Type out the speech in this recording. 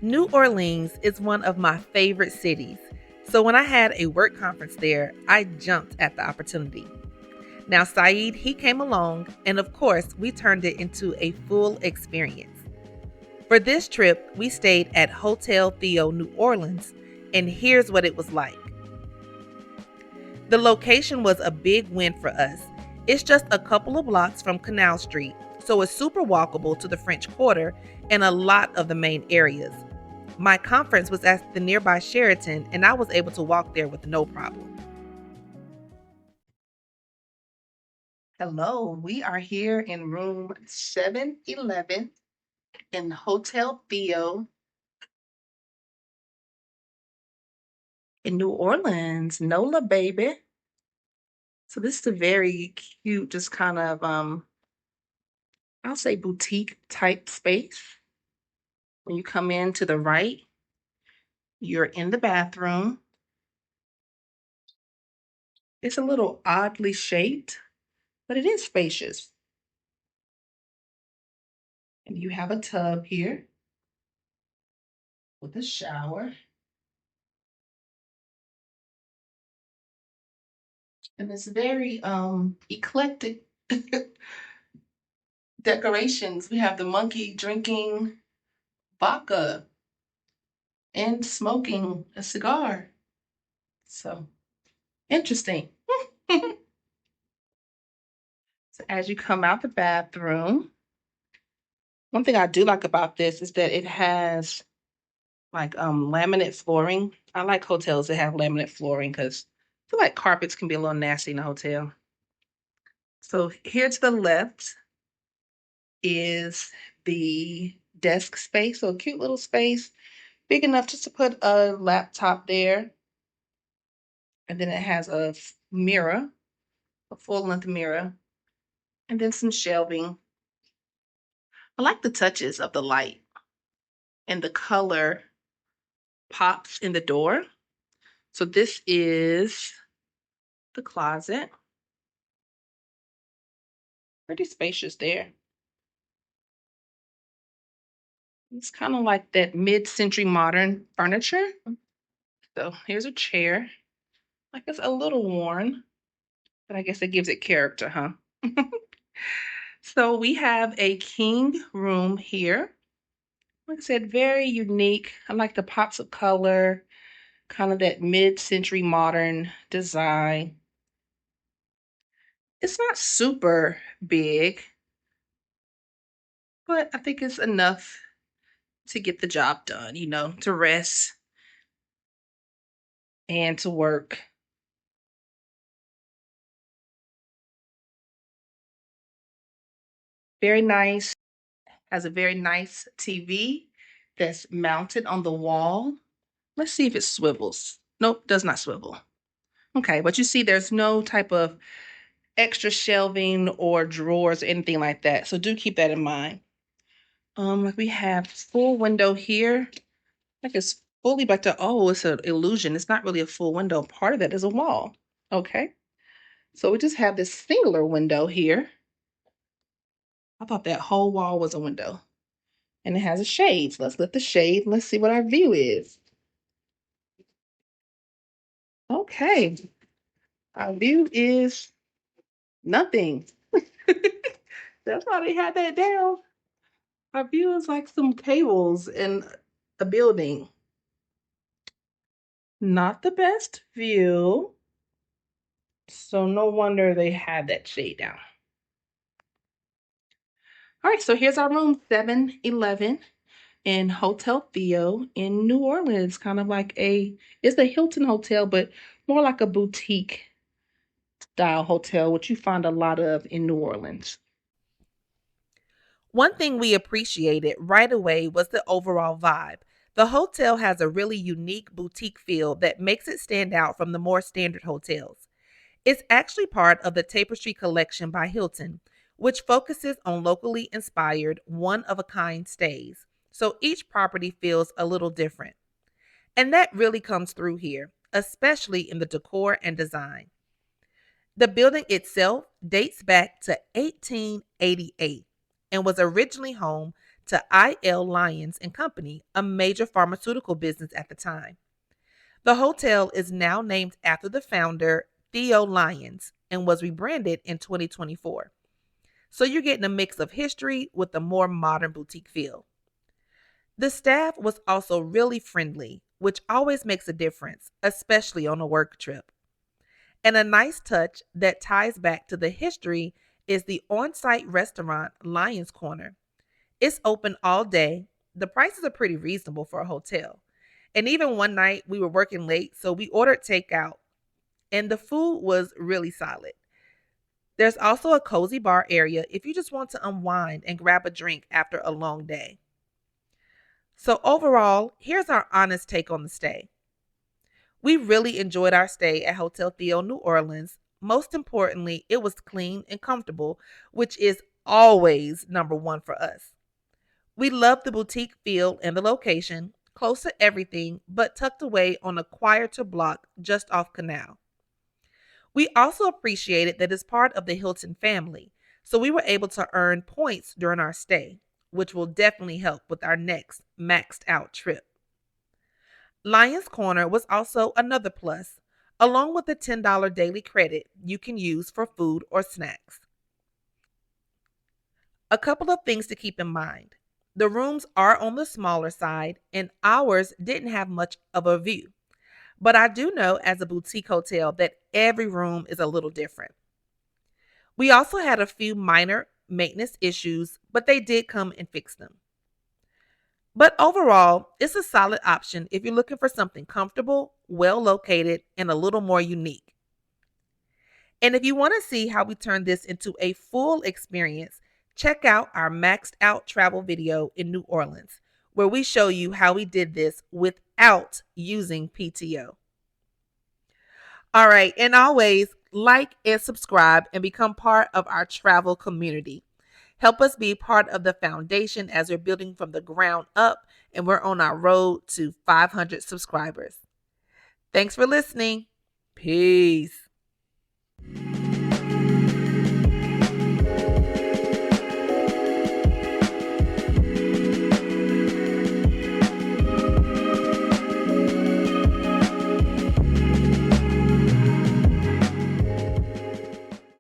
New Orleans is one of my favorite cities, so when I had a work conference there, I jumped at the opportunity. Now, Saeed, he came along, and of course, we turned it into a full experience. For this trip, we stayed at Hotel Theo New Orleans, and here's what it was like. The location was a big win for us. It's just a couple of blocks from Canal Street, so it's super walkable to the French Quarter and a lot of the main areas. My conference was at the nearby Sheraton, and I was able to walk there with no problem. Hello, we are here in room 711 in Hotel Theo in New Orleans. Nola, baby. So this is a very cute, just kind of I'll say boutique type space. When you come in to the right, you're in the bathroom. It's a little oddly shaped, but it is spacious. And you have a tub here with a shower. And it's very eclectic decorations. We have the monkey drinking vodka and smoking a cigar. So interesting. So as you come out the bathroom, one thing I do like about this is that it has like laminate flooring. I like hotels that have laminate flooring because I feel like carpets can be a little nasty in a hotel. So here to the left is the desk space. So a cute little space, big enough just to put a laptop there. And then it has a mirror, a full-length mirror, and then some shelving. I like the touches of the light and the color pops in the door. So this is the closet. Pretty spacious there. It's kind of like that mid-century modern furniture. So here's a chair. Like it's a little worn, but I guess it gives it character, huh? So we have a king room here. Like I said, very unique. I like the pops of color, kind of that mid-century modern design. It's not super big, but I think it's enough to get the job done, to rest and to work. Very nice. Has a very nice TV that's mounted on the wall. Let's see if it swivels. Nope, does not swivel. Okay, but you see there's no type of extra shelving or drawers or anything like that. So do keep that in mind. We have full window here. Like it's fully back to, oh, it's an illusion. It's not really a full window. Part of it is a wall. Okay. So we just have this singular window here. I thought that whole wall was a window. And it has a shade. So let's lift the shade. Let's see what our view is. Okay. Our view is nothing. That's why they had that down. Our view is like some cables in a building. Not the best view. So no wonder they had that shade down. All right, so here's our room 711 in Hotel Theo in New Orleans. Kind of like it's a Hilton hotel, but more like a boutique style hotel, which you find a lot of in New Orleans. One thing we appreciated right away was the overall vibe. The hotel has a really unique boutique feel that makes it stand out from the more standard hotels. It's actually part of the Tapestry Collection by Hilton, which focuses on locally inspired, one of a kind stays. So each property feels a little different. And that really comes through here, especially in the decor and design. The building itself dates back to 1888 and was originally home to I.L. Lyons and Company, a major pharmaceutical business at the time. The hotel is now named after the founder, Theo Lyons, and was rebranded in 2024. So you're getting a mix of history with a more modern boutique feel. The staff was also really friendly, which always makes a difference, especially on a work trip. And a nice touch that ties back to the history is the on site restaurant Lyons Corner. It's open all day. The prices are pretty reasonable for a hotel. And even one night we were working late, so we ordered takeout, and the food was really solid. There's also a cozy bar area if you just want to unwind and grab a drink after a long day. So, overall, here's our honest take on the stay. We really enjoyed our stay at Hotel Theo New Orleans. Most importantly, it was clean and comfortable, which is always number one for us. We loved the boutique feel and the location, close to everything, but tucked away on a quieter block just off Canal. We also appreciated that it's part of the Hilton family, so we were able to earn points during our stay, which will definitely help with our next maxed out trip. Lyons Corner was also another plus, along with the $10 daily credit you can use for food or snacks. A couple of things to keep in mind. The rooms are on the smaller side, and ours didn't have much of a view. But I do know as a boutique hotel that every room is a little different. We also had a few minor maintenance issues, but they did come and fix them. But overall, it's a solid option if you're looking for something comfortable, well located, and a little more unique. And if you want to see how we turn this into a full experience, check out our maxed out travel video in New Orleans, where we show you how we did this without using PTO. All right, and always like and subscribe and become part of our travel community. Help us be part of the foundation as we're building from the ground up and we're on our road to 500 subscribers. Thanks for listening. Peace.